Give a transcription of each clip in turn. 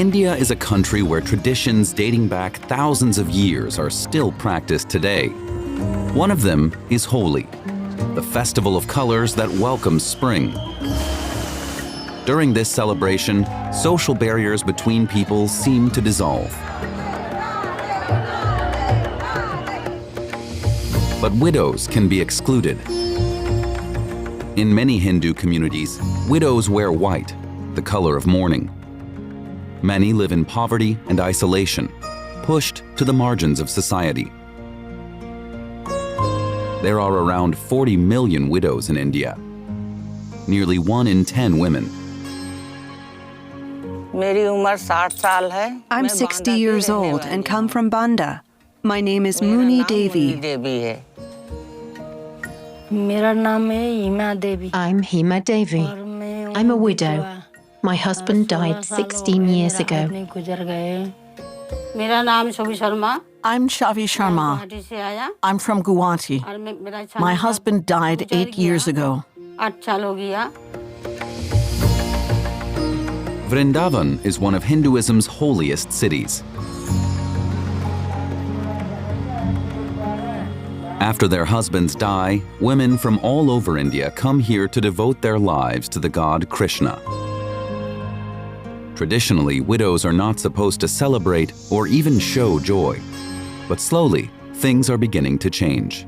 India is a country where traditions dating back thousands of years are still practiced today. One of them is Holi, the festival of colors that welcomes spring. During this celebration, social barriers between people seem to dissolve. But widows can be excluded. In many Hindu communities, widows wear white, the color of mourning. Many live in poverty and isolation, pushed to the margins of society. There are around 40 million widows in India, nearly 1 in 10 women. I'm 60 years old and come from Banda. My name is Munni Devi. I'm Heema Devi. I'm a widow. My husband died 16 years ago. I'm Chavi Sharma. I'm from Guwahati. My husband died 8 years ago. Vrindavan is one of Hinduism's holiest cities. After their husbands die, women from all over India come here to devote their lives to the god Krishna. Traditionally, widows are not supposed to celebrate or even show joy. But slowly, things are beginning to change.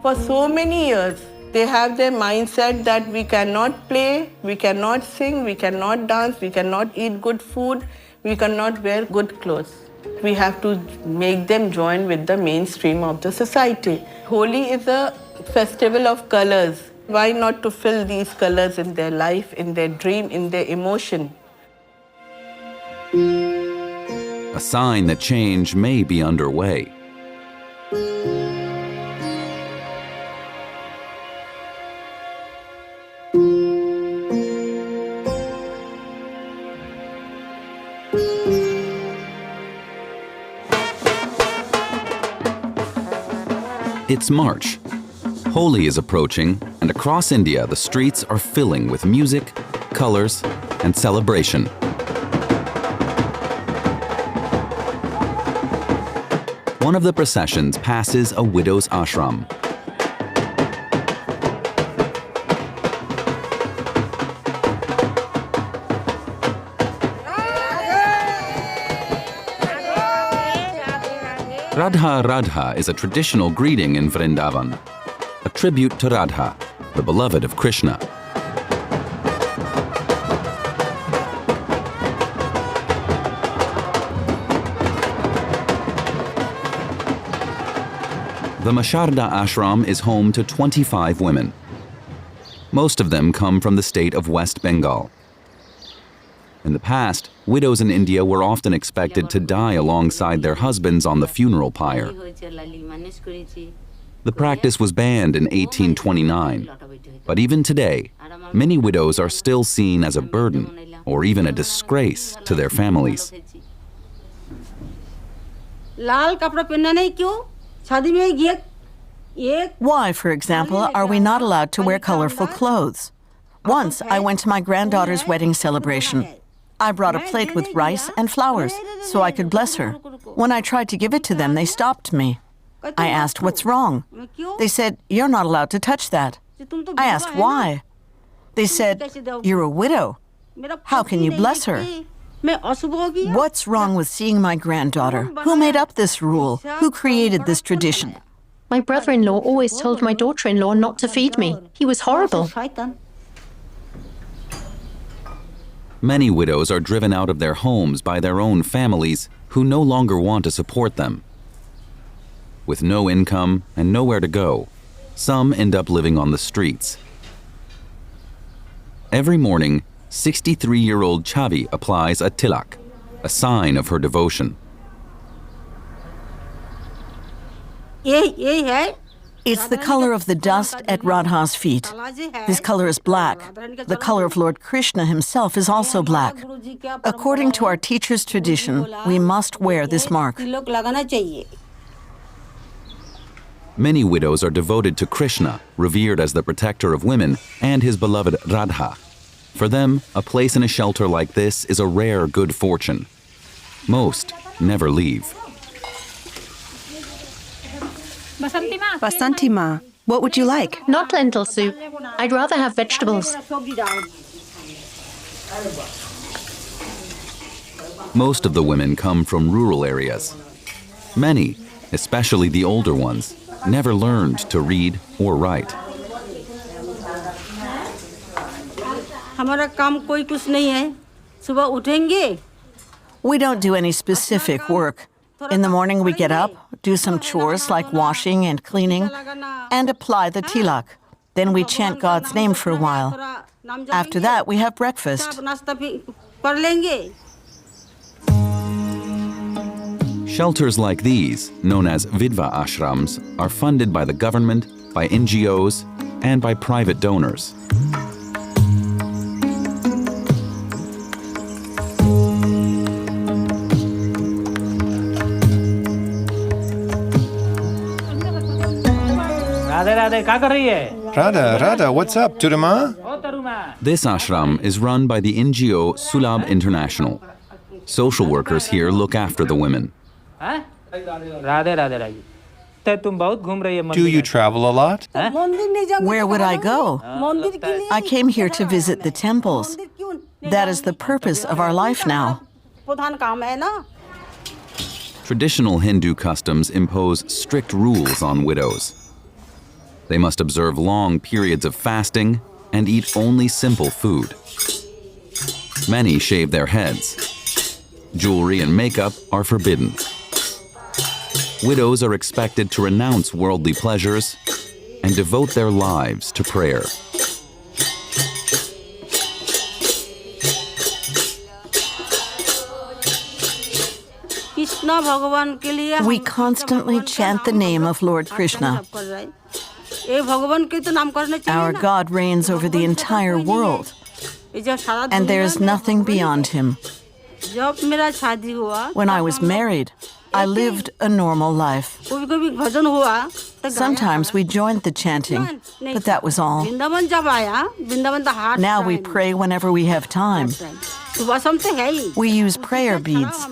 For so many years, they have their mindset that we cannot play, we cannot sing, we cannot dance, we cannot eat good food, we cannot wear good clothes. We have to make them join with the mainstream of the society. Holi is a festival of colors. Why not to fill these colors in their life, in their dream, in their emotion? A sign that change may be underway. It's March. Holi is approaching, and across India, the streets are filling with music, colors, and celebration. One of the processions passes a widow's ashram. Radha Radha is a traditional greeting in Vrindavan, a tribute to Radha, the beloved of Krishna. The Masharda ashram is home to 25 women. Most of them come from the state of West Bengal. In the past, widows in India were often expected to die alongside their husbands on the funeral pyre. The practice was banned in 1829, but even today, many widows are still seen as a burden or even a disgrace to their families. Why, for example, are we not allowed to wear colorful clothes? Once, I went to my granddaughter's wedding celebration. I brought a plate with rice and flowers so I could bless her. When I tried to give it to them, they stopped me. I asked, "What's wrong?" They said, "You're not allowed to touch that." I asked, "Why?" They said, "You're a widow. How can you bless her?" What's wrong with seeing my granddaughter? Who made up this rule? Who created this tradition? My brother-in-law always told my daughter-in-law not to feed me. He was horrible. Many widows are driven out of their homes by their own families who no longer want to support them. With no income and nowhere to go, some end up living on the streets. Every morning, 63-year-old Chavi applies a tilak, a sign of her devotion. It's the color of the dust at Radha's feet. This color is black. The color of Lord Krishna himself is also black. According to our teacher's tradition, we must wear this mark. Many widows are devoted to Krishna, revered as the protector of women, and his beloved Radha. For them, a place in a shelter like this is a rare good fortune. Most never leave. Basantima, what would you like? Not lentil soup. I'd rather have vegetables. Most of the women come from rural areas. Many, especially the older ones, never learned to read or write. We don't do any specific work. In the morning we get up, do some chores like washing and cleaning, and apply the tilak. Then we chant God's name for a while. After that, we have breakfast. Shelters like these, known as Vidva ashrams, are funded by the government, by NGOs, and by private donors. Radha, what's up, Turuma? This ashram is run by the NGO Sulabh International. Social workers here look after the women. Do you travel a lot? Where would I go? I came here to visit the temples. That is the purpose of our life now. Traditional Hindu customs impose strict rules on widows. They must observe long periods of fasting and eat only simple food. Many shave their heads. Jewelry and makeup are forbidden. Widows are expected to renounce worldly pleasures and devote their lives to prayer. We constantly chant the name of Lord Krishna. Our God reigns over the entire world, and there is nothing beyond him. When I was married, I lived a normal life. Sometimes we joined the chanting, but that was all. Now we pray whenever we have time. We use prayer beads,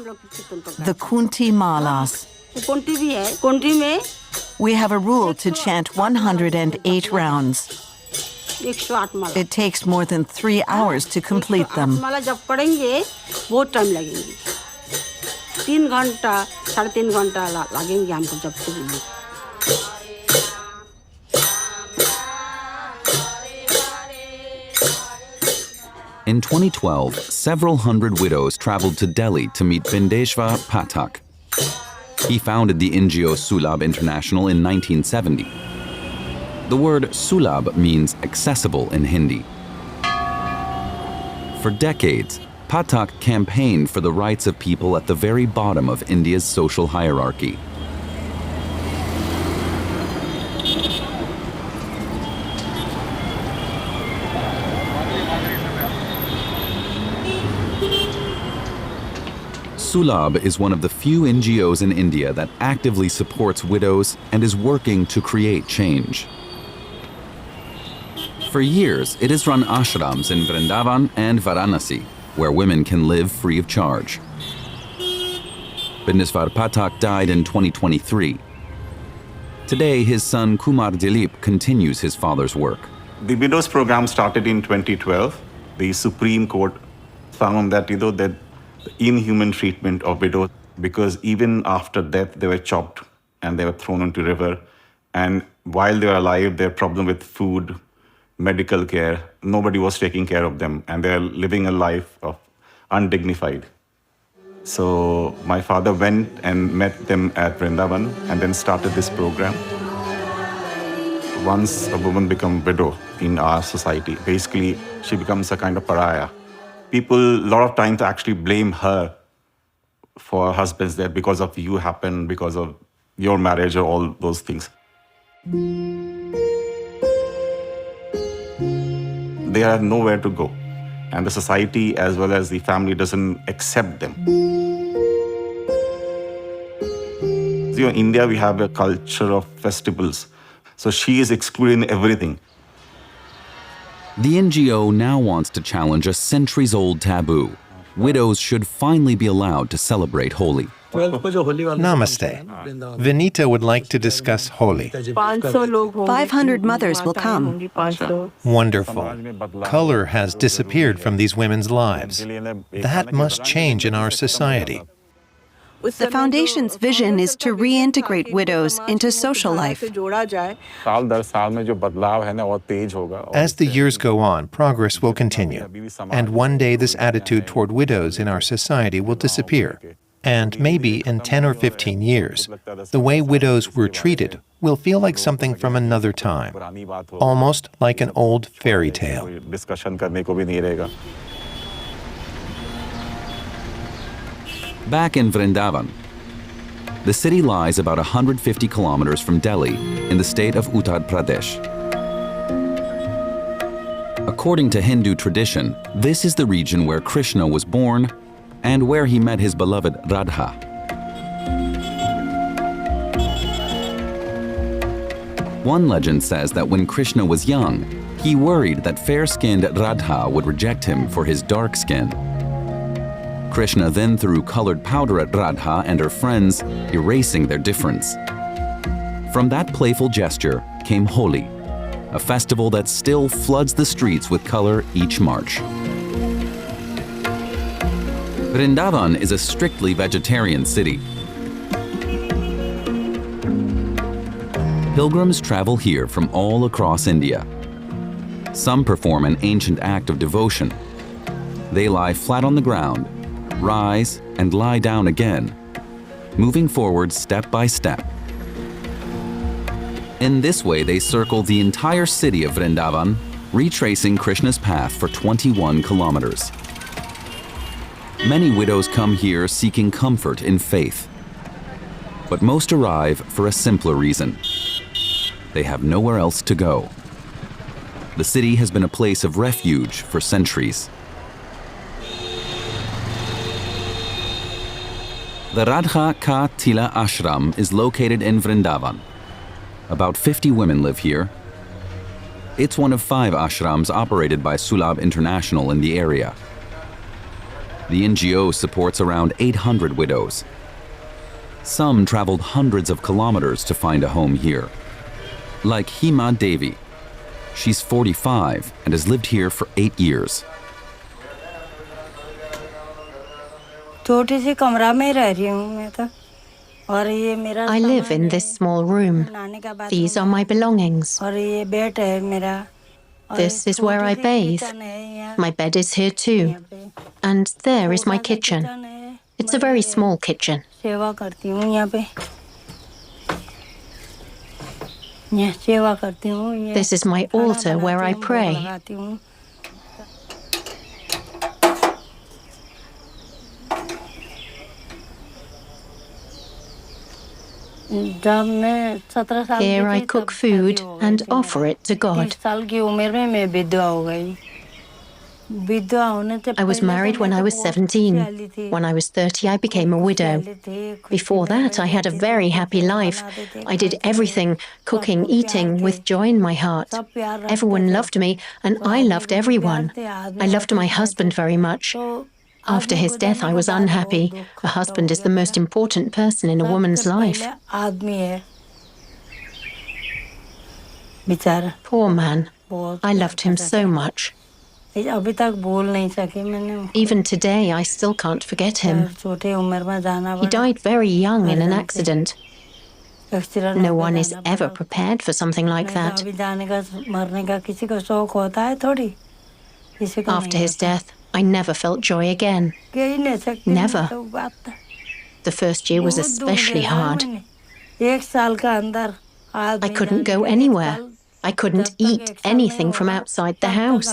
the Kunti Malas. We have a rule to chant 108 rounds. It takes more than 3 hours to complete them. In 2012, several hundred widows traveled to Delhi to meet Bindeshwar Pathak. He founded the NGO Sulabh International in 1970. The word Sulabh means accessible in Hindi. For decades, Pathak campaigned for the rights of people at the very bottom of India's social hierarchy. Sulabh is one of the few NGOs in India that actively supports widows and is working to create change. For years, it has run ashrams in Vrindavan and Varanasi, where women can live free of charge. Bindeshwar Pathak died in 2023. Today, his son Kumar Dilip continues his father's work. The widows program started in 2012. The Supreme Court found that that the inhuman treatment of widows, because even after death they were chopped and they were thrown into river, and while they were alive, their problem with food, medical care, nobody was taking care of them, and they're living a life of undignified. So my father went and met them at Vrindavan and then started this program. Once a woman becomes widow in our society, basically she becomes a kind of pariah. People a lot of times actually blame her for her husband's death because of you happened, because of your marriage or all those things. They have nowhere to go, and the society as well as the family doesn't accept them. In India, we have a culture of festivals. So she is excluded in everything. The NGO now wants to challenge a centuries-old taboo. Widows should finally be allowed to celebrate Holi. Namaste. Vinita would like to discuss Holi. 500 mothers will come. Wonderful. Color has disappeared from these women's lives. That must change in our society. The Foundation's vision is to reintegrate widows into social life. As the years go on, progress will continue. And one day this attitude toward widows in our society will disappear. And maybe in 10 or 15 years, the way widows were treated will feel like something from another time, almost like an old fairy tale. Back in Vrindavan, the city lies about 150 kilometers from Delhi in the state of Uttar Pradesh. According to Hindu tradition, this is the region where Krishna was born and where he met his beloved Radha. One legend says that when Krishna was young, he worried that fair-skinned Radha would reject him for his dark skin. Krishna then threw colored powder at Radha and her friends, erasing their difference. From that playful gesture came Holi, a festival that still floods the streets with color each March. Vrindavan is a strictly vegetarian city. Pilgrims travel here from all across India. Some perform an ancient act of devotion. They lie flat on the ground, rise, and lie down again, moving forward step by step. In this way, they circle the entire city of Vrindavan, retracing Krishna's path for 21 kilometers. Many widows come here seeking comfort in faith. But most arrive for a simpler reason. They have nowhere else to go. The city has been a place of refuge for centuries. The Radha Ka Tila ashram is located in Vrindavan. About 50 women live here. It's one of 5 ashrams operated by Sulabh International in the area. The NGO supports around 800 widows. Some traveled hundreds of kilometers to find a home here. Like Heema Devi. She's 45 and has lived here for 8 years. I live in this small room. These are my belongings. This is where I bathe. My bed is here too. And there is my kitchen. It's a very small kitchen. This is my altar where I pray. Here I cook food and offer it to God. I was married when I was 17. When I was 30, I became a widow. Before that, I had a very happy life. I did everything, cooking, eating, with joy in my heart. Everyone loved me, and I loved everyone. I loved my husband very much. After his death, I was unhappy. A husband is the most important person in a woman's life. Poor man. I loved him so much. Even today, I still can't forget him. He died very young in an accident. No one is ever prepared for something like that. After his death, I never felt joy again. Never. The first year was especially hard. I couldn't go anywhere. I couldn't eat anything from outside the house.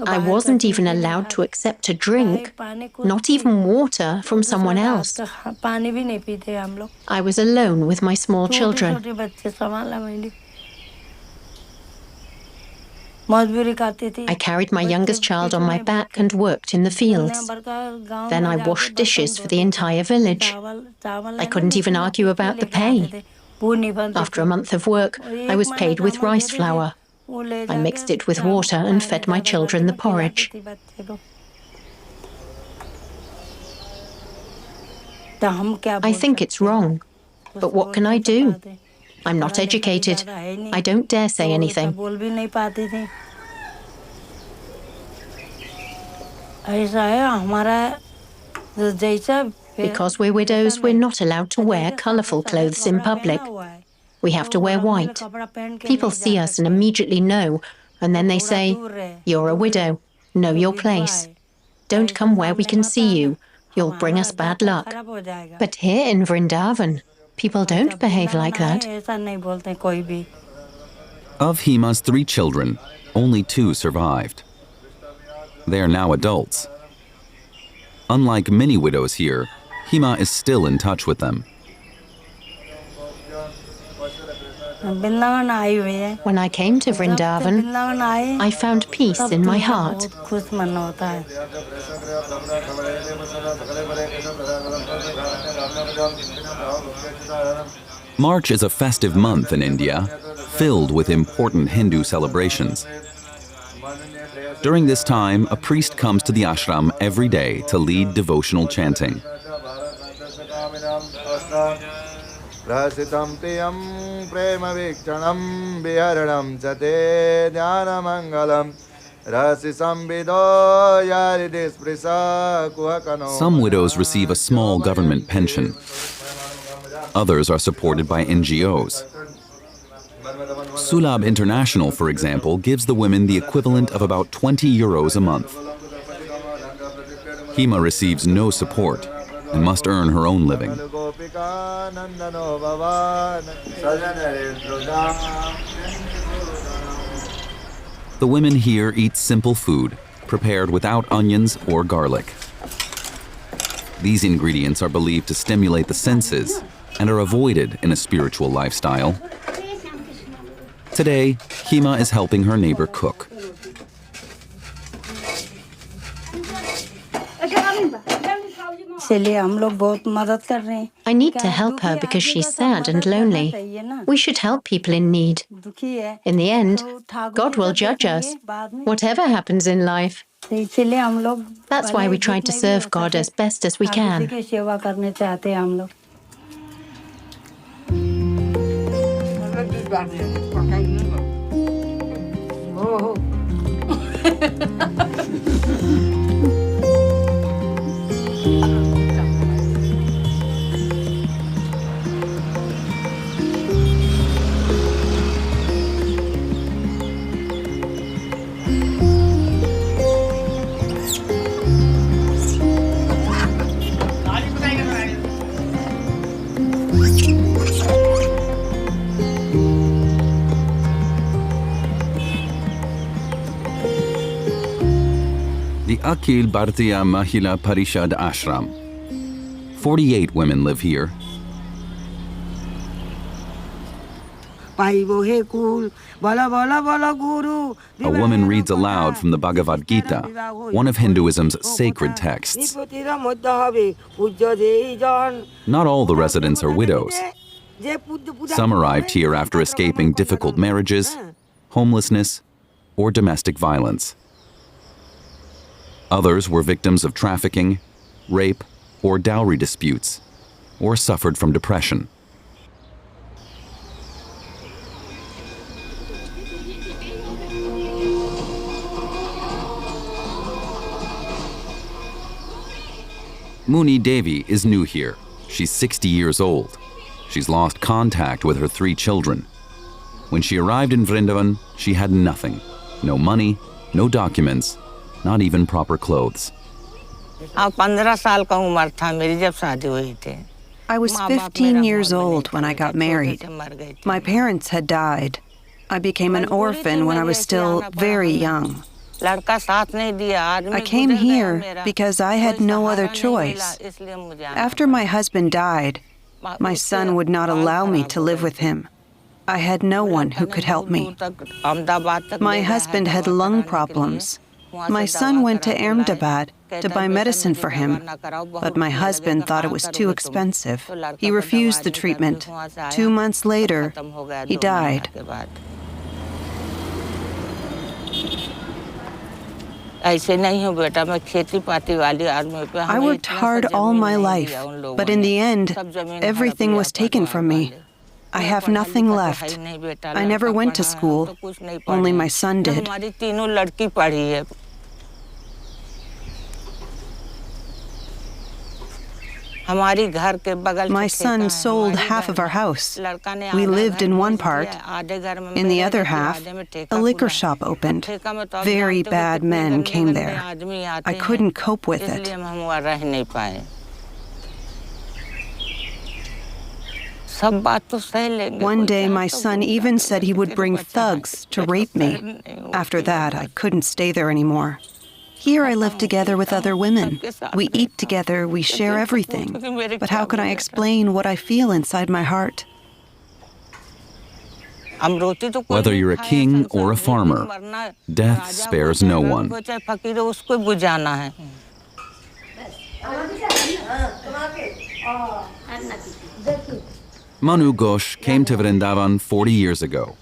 I wasn't even allowed to accept a drink, not even water from someone else. I was alone with my small children. I carried my youngest child on my back and worked in the fields. Then I washed dishes for the entire village. I couldn't even argue about the pay. After a month of work, I was paid with rice flour. I mixed it with water and fed my children the porridge. I think it's wrong, but what can I do? I'm not educated. I don't dare say anything. Because we're widows, we're not allowed to wear colourful clothes in public. We have to wear white. People see us and immediately know, and then they say, "You're a widow. Know your place. Don't come where we can see you. You'll bring us bad luck." But here in Vrindavan, people don't behave like that. Of Heema's 3 children, only 2 survived. They are now adults. Unlike many widows here, Heema is still in touch with them. When I came to Vrindavan, I found peace in my heart. March is a festive month in India, filled with important Hindu celebrations. During this time, a priest comes to the ashram every day to lead devotional chanting. Some widows receive a small government pension. Others are supported by NGOs. Sulabh International, for example, gives the women the equivalent of about 20 euros a month. Heema receives no support and must earn her own living. The women here eat simple food, prepared without onions or garlic. These ingredients are believed to stimulate the senses and are avoided in a spiritual lifestyle. Today, Heema is helping her neighbor cook. I need to help her because she's sad and lonely. We should help people in need. In the end, God will judge us, whatever happens in life. That's why we try to serve God as best as we can. The Akhil Bharatiya Mahila Parishad Ashram. 48 women live here. A woman reads aloud from the Bhagavad Gita, one of Hinduism's sacred texts. Not all the residents are widows. Some arrived here after escaping difficult marriages, homelessness, or domestic violence. Others were victims of trafficking, rape, or dowry disputes, or suffered from depression. Munni Devi is new here. She's 60 years old. She's lost contact with her 3 children. When she arrived in Vrindavan, she had nothing. No money, no documents, not even proper clothes. I was 15 years old when I got married. My parents had died. I became an orphan when I was still very young. I came here because I had no other choice. After my husband died, my son would not allow me to live with him. I had no one who could help me. My husband had lung problems. My son went to Ahmedabad to buy medicine for him, but my husband thought it was too expensive. He refused the treatment. 2 months later, he died. I worked hard all my life, but in the end, everything was taken from me. I have nothing left. I never went to school. Only my son did. My son sold half of our house. We lived in one part. In the other half, a liquor shop opened. Very bad men came there. I couldn't cope with it. One day, my son even said he would bring thugs to rape me. After that, I couldn't stay there anymore. Here I live together with other women. We eat together, we share everything. But how can I explain what I feel inside my heart? Whether you're a king or a farmer, death spares no one. Manu Ghosh came to Vrindavan 40 years ago.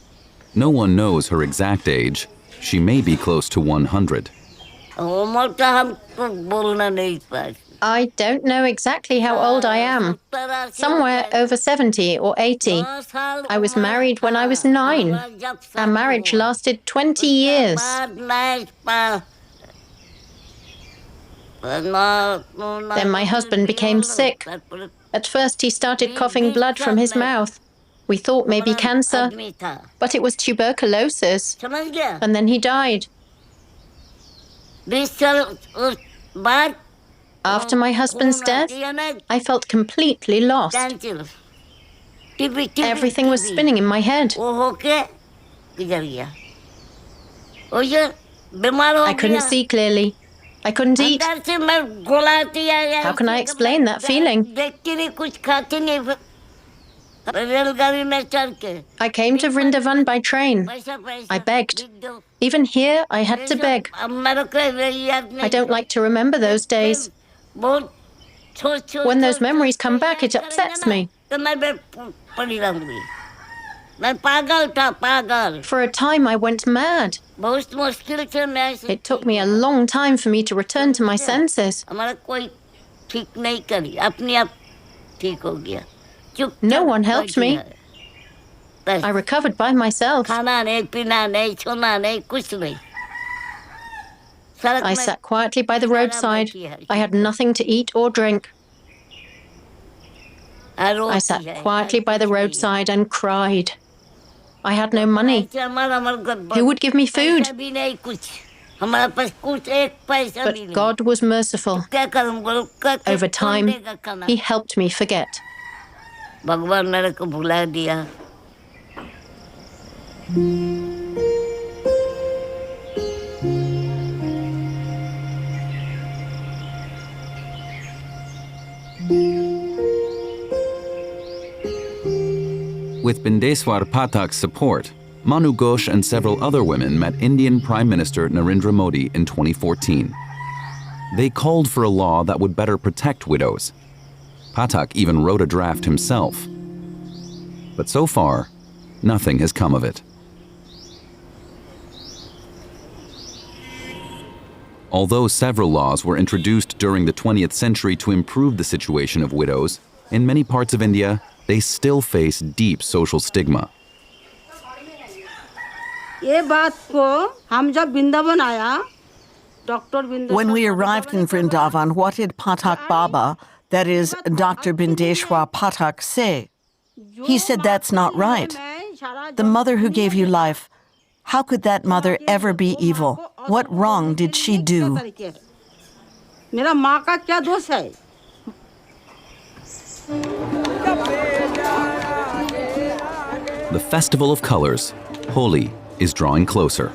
No one knows her exact age. She may be close to 100. I don't know exactly how old I am. Somewhere over 70 or 80. I was married when I was 9. Our marriage lasted 20 years. Then my husband became sick. At first he started coughing blood from his mouth. We thought maybe cancer, but it was tuberculosis. And then he died. After my husband's death, I felt completely lost. Everything was spinning in my head. I couldn't see clearly. I couldn't eat. How can I explain that feeling? I came to Vrindavan by train. I begged. Even here, I had to beg. I don't like to remember those days. When those memories come back, it upsets me. For a time, I went mad. It took me a long time for me to return to my senses. No one helped me. I recovered by myself. I sat quietly by the roadside. I had nothing to eat or drink. I sat quietly by the roadside and cried. I had no money. Who would give me food? But God was merciful. Over time, He helped me forget. With Bindeswar Pathak's support, Manu Ghosh and several other women met Indian Prime Minister Narendra Modi in 2014. They called for a law that would better protect widows. Pathak even wrote a draft himself. But so far, nothing has come of it. Although several laws were introduced during the 20th century to improve the situation of widows, in many parts of India, they still face deep social stigma. When we arrived in Vrindavan, what did Pathak Baba, that is, Dr. Bindeshwar Pathak, say? He said that's not right. The mother who gave you life, how could that mother ever be evil? What wrong did she do? The Festival of Colors, Holi, is drawing closer.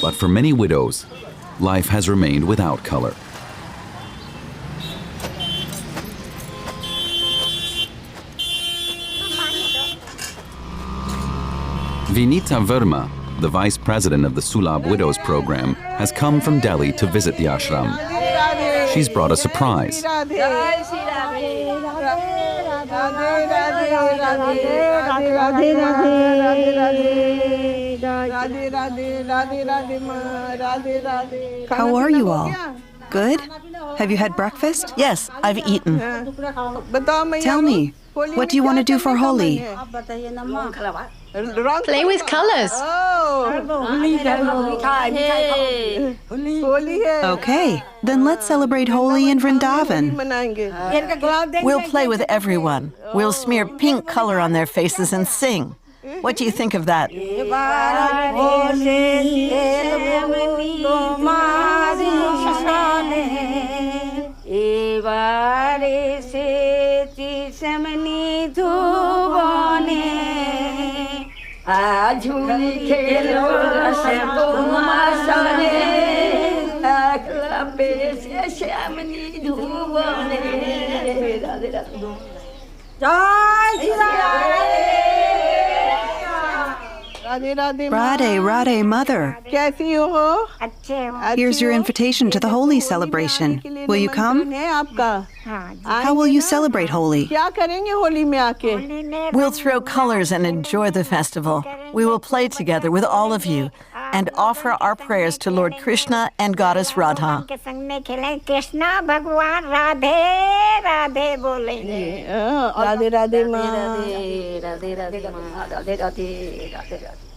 But for many widows, life has remained without color. Vinita Verma, the vice president of the Sulabh Widows program, has come from Delhi to visit the ashram. She's brought a surprise. How are you all? Good? Have you had breakfast? Yes, I've eaten. Tell me, what do you want to do for Holi? Play with colors. Okay, then let's celebrate Holi in Vrindavan. We'll play with everyone. We'll smear pink color on their faces and sing. What do you think of that? Radhe, Radhe, Mother. Here's your invitation to the Holi celebration. Will you come? How will you celebrate Holi? We'll throw colors and enjoy the festival. We will play together with all of you and offer our prayers to Lord Krishna and Goddess Radha.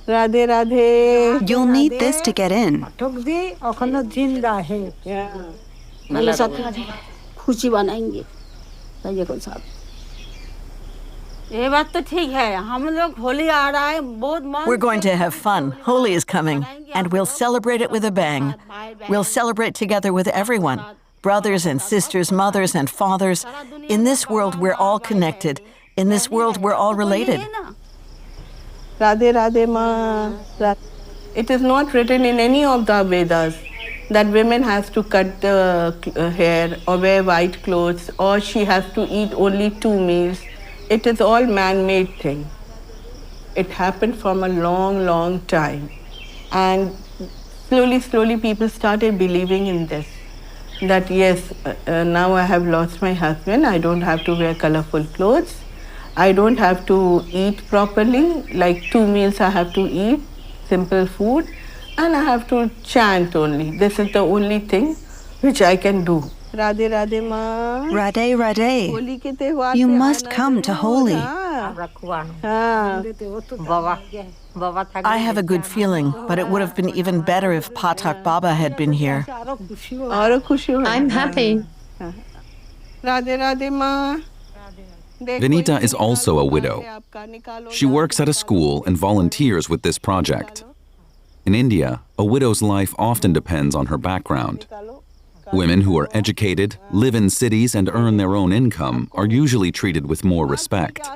Radhe Radhe. You'll need this to get in. We're going to have fun. Holi is coming, and we'll celebrate it with a bang. We'll celebrate together with everyone, brothers and sisters, mothers and fathers. In this world, we're all connected. In this world, we're all related. Radhe Radhe Ma. It is not written in any of the Vedas that women has to cut the hair or wear white clothes or she has to eat only 2 meals. It is all man-made thing. It happened from a long, long time. And slowly people started believing in this. That yes, now I have lost my husband, I don't have to wear colorful clothes. I don't have to eat properly, like 2 meals I have to eat, simple food, and I have to chant only. This is the only thing which I can do. Radhe Radhe Ma. Radhe, Radhe. You must come to Holi. I have a good feeling, but it would have been even better if Pathak Baba had been here. I'm happy. Radhe Radhe Ma. Vinita is also a widow. She works at a school and volunteers with this project. In India, a widow's life often depends on her background. Women who are educated, live in cities, and earn their own income are usually treated with more respect.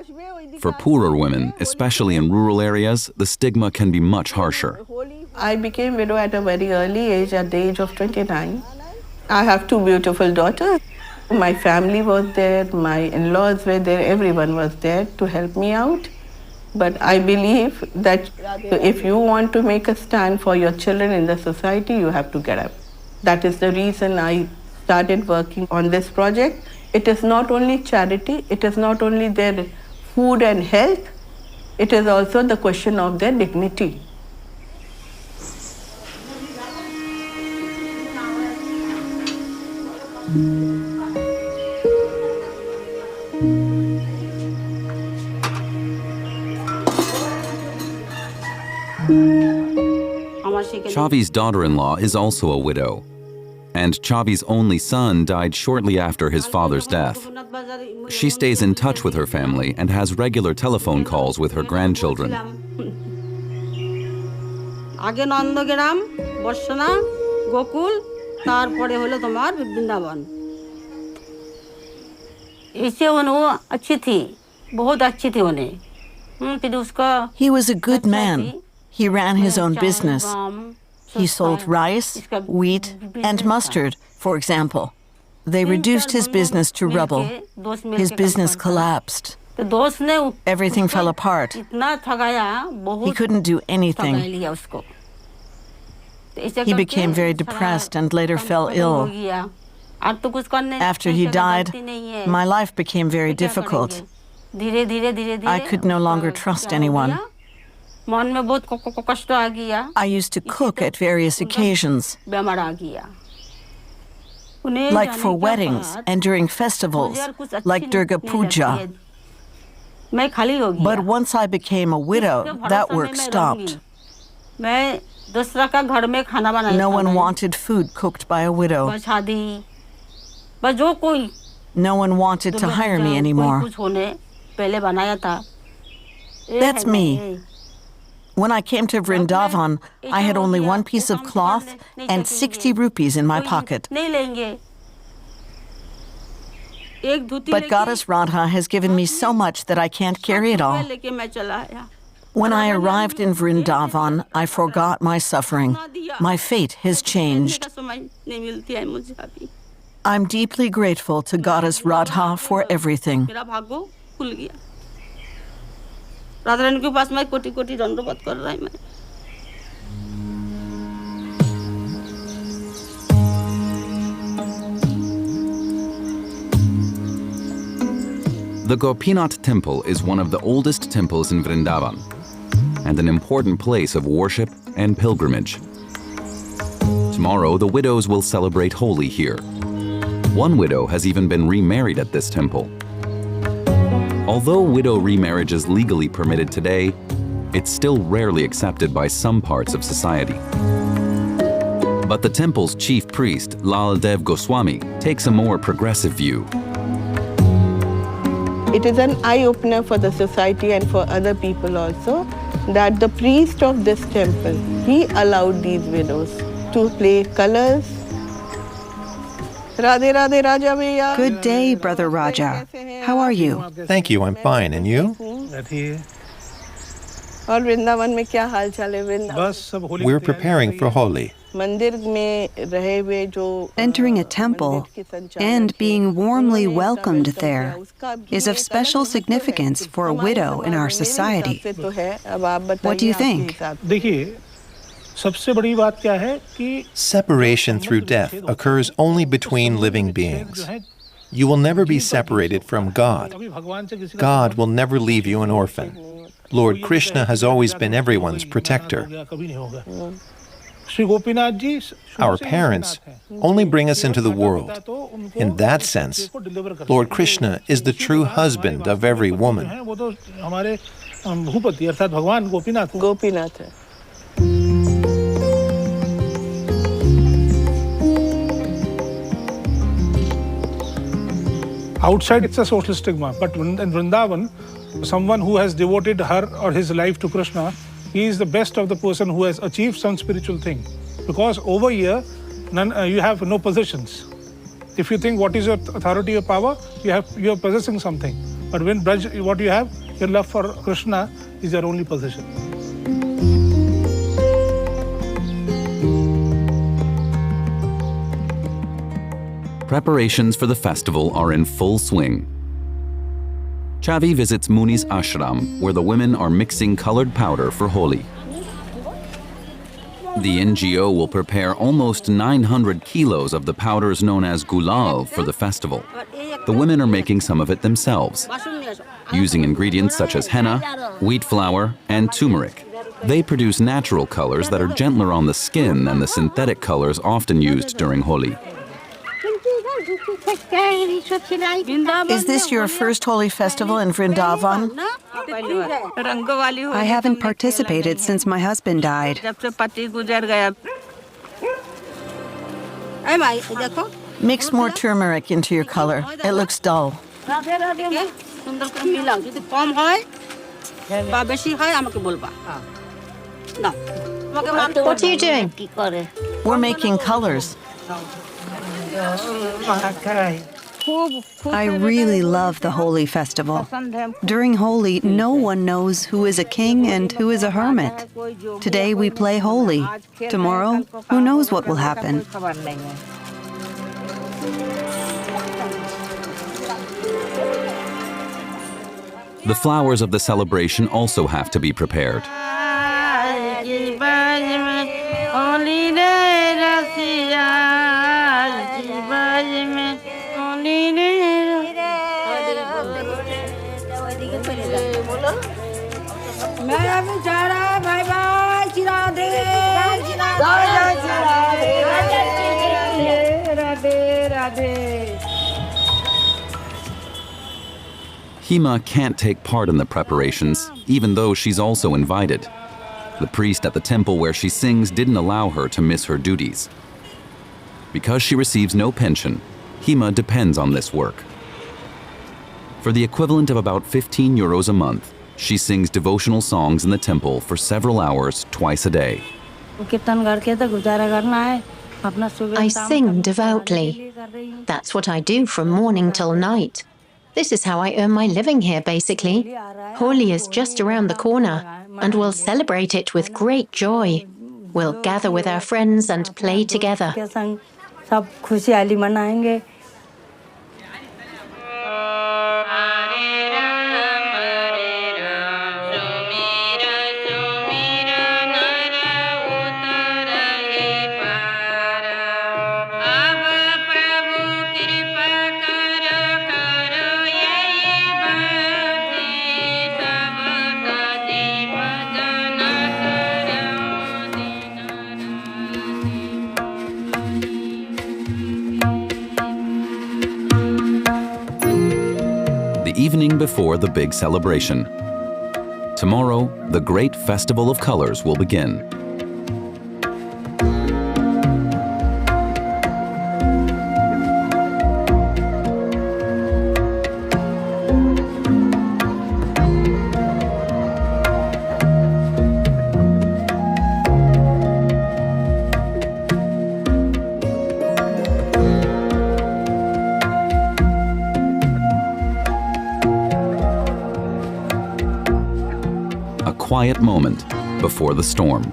For poorer women, especially in rural areas, the stigma can be much harsher. I became widow at a very early age, at the age of 29. I have 2 beautiful daughters. My family was there, my in-laws were there, everyone was there to help me out. But I believe that if you want to make a stand for your children in the society, you have to get up. That is the reason I started working on this project. It is not only charity, it is not only their food and health, it is also the question of their dignity. Chavi's daughter-in-law is also a widow, and Chavi's only son died shortly after his father's death. She stays in touch with her family and has regular telephone calls with her grandchildren. He was a good man. He ran his own business. He sold rice, wheat, and mustard, for example. They reduced his business to rubble. His business collapsed. Everything fell apart. He couldn't do anything. He became very depressed and later fell ill. After he died, my life became very difficult. I could no longer trust anyone. I used to cook at various occasions, like for weddings and during festivals, like Durga Puja. But once I became a widow, that work stopped. No one wanted food cooked by a widow. No one wanted to hire me anymore. That's me. When I came to Vrindavan, I had only one piece of cloth and 60 rupees in my pocket. But Goddess Radha has given me so much that I can't carry it all. When I arrived in Vrindavan, I forgot my suffering. My fate has changed. I'm deeply grateful to Goddess Radha for everything. The Gopinath Temple is one of the oldest temples in Vrindavan and an important place of worship and pilgrimage. Tomorrow, the widows will celebrate Holi here. One widow has even been remarried at this temple. Although widow remarriage is legally permitted today, it's still rarely accepted by some parts of society. But the temple's chief priest, Lal Dev Goswami, takes a more progressive view. It is an eye-opener for the society and for other people also that the priest of this temple, he allowed these widows to play colors. Radhe Radhe Raja Bhaiya. Good day, Brother Raja. How are you? Thank you, I'm fine. And you? और वृंदावन में क्या हाल चाल है Vrindavan? We're preparing for Holi. मंदिर में रहे हुए जो Entering a temple and being warmly welcomed there is of special significance for a widow in our society. What do you think? Separation through death occurs only between living beings. You will never be separated from God. God will never leave you an orphan. Lord Krishna has always been everyone's protector. Our parents only bring us into the world. In that sense, Lord Krishna is the true husband of every woman. Gopinath है। Outside, it's a social stigma, but in Vrindavan, someone who has devoted her or his life to Krishna, he is the best of the person who has achieved some spiritual thing. Because over here, you have no possessions. If you think what is your authority or power, you are possessing something. But when Braj, what you have, your love for Krishna is your only possession. Preparations for the festival are in full swing. Chavi visits Munni's ashram, where the women are mixing colored powder for Holi. The NGO will prepare almost 900 kilos of the powders known as gulal for the festival. The women are making some of it themselves, using ingredients such as henna, wheat flour, and turmeric. They produce natural colors that are gentler on the skin than the synthetic colors often used during Holi. Is this your first Holi festival in Vrindavan? I haven't participated since my husband died. Mix more turmeric into your color. It looks dull. What are you doing? We're making colors. I really love the Holi festival. During Holi, no one knows who is a king and who is a hermit. Today we play Holi. Tomorrow, who knows what will happen? The flowers of the celebration also have to be prepared. Heema can't take part in the preparations, even though she's also invited. The priest at the temple where she sings didn't allow her to miss her duties. Because she receives no pension, Heema depends on this work. For the equivalent of about 15 euros a month, she sings devotional songs in the temple for several hours twice a day. I sing devoutly. That's what I do from morning till night. This is how I earn my living here, basically. Holi is just around the corner, and we'll celebrate it with great joy. We'll gather with our friends and play together. Evening before the big celebration. Tomorrow, the great festival of colors will begin. Quiet moment before the storm.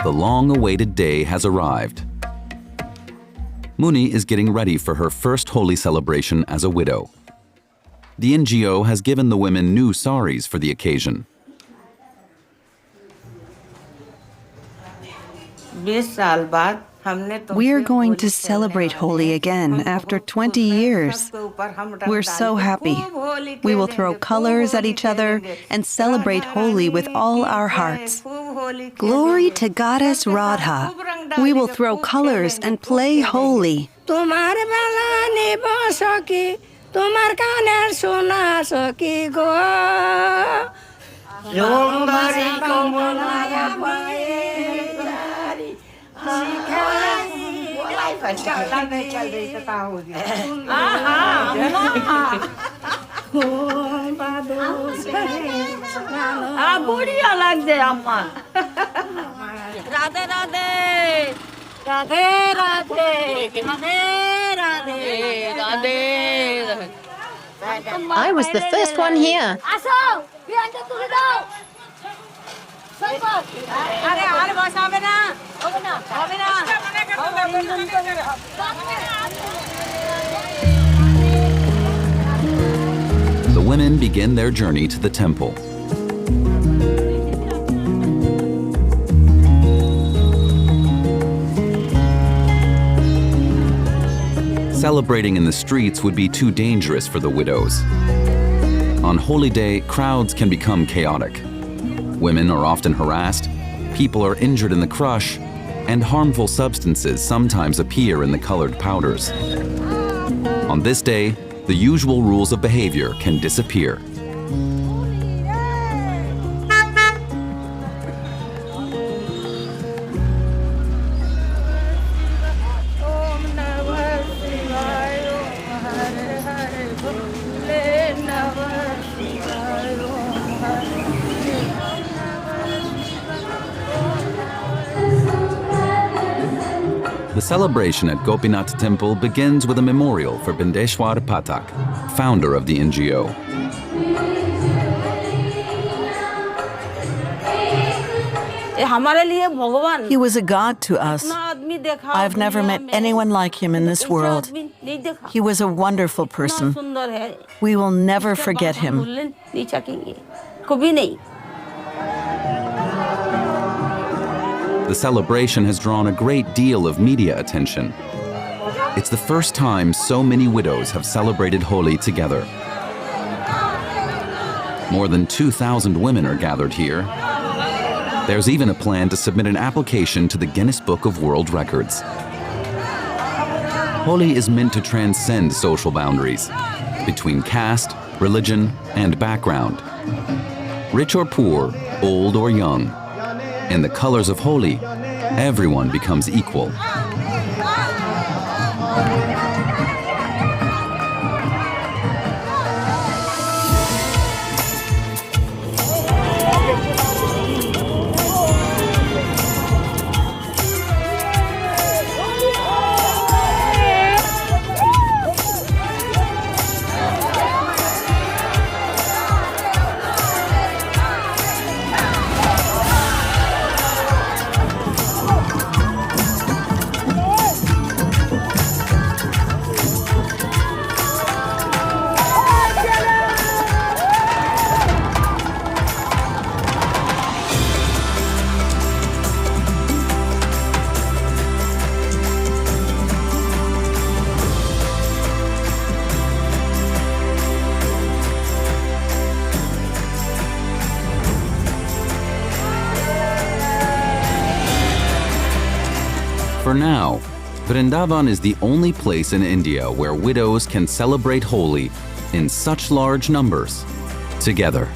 The long-awaited day has arrived. Munni is getting ready for her first Holi celebration as a widow. The NGO has given the women new saris for the occasion. We're going to celebrate Holi again after 20 years. We're so happy. We will throw colors at each other and celebrate Holi with all our hearts. Glory to Goddess Radha. We will throw colors and play Holi. তোমার কানের শোনা সখী গো রোমবারি কমলায়া পায়ে জারি শিখাই life চলता नहीं चल रही तो का हो गया बुढ़िया लग जाए अम्मा Radhe Radhe Radhe Radhe Radhe Radhe Radhe I was the first one here. The women begin their journey to the temple. Celebrating in the streets would be too dangerous for the widows. On Holi Day, crowds can become chaotic. Women are often harassed, people are injured in the crush, and harmful substances sometimes appear in the colored powders. On this day, the usual rules of behavior can disappear. The celebration at Gopinath Temple begins with a memorial for Bindeshwar Pathak, founder of the NGO. He was a god to us. I've never met anyone like him in this world. He was a wonderful person. We will never forget him. The celebration has drawn a great deal of media attention. It's the first time so many widows have celebrated Holi together. More than 2,000 women are gathered here. There's even a plan to submit an application to the Guinness Book of World Records. Holi is meant to transcend social boundaries between caste, religion, and background. Rich or poor, old or young. In the colors of Holi, everyone becomes equal. For now, Vrindavan is the only place in India where widows can celebrate Holi in such large numbers together.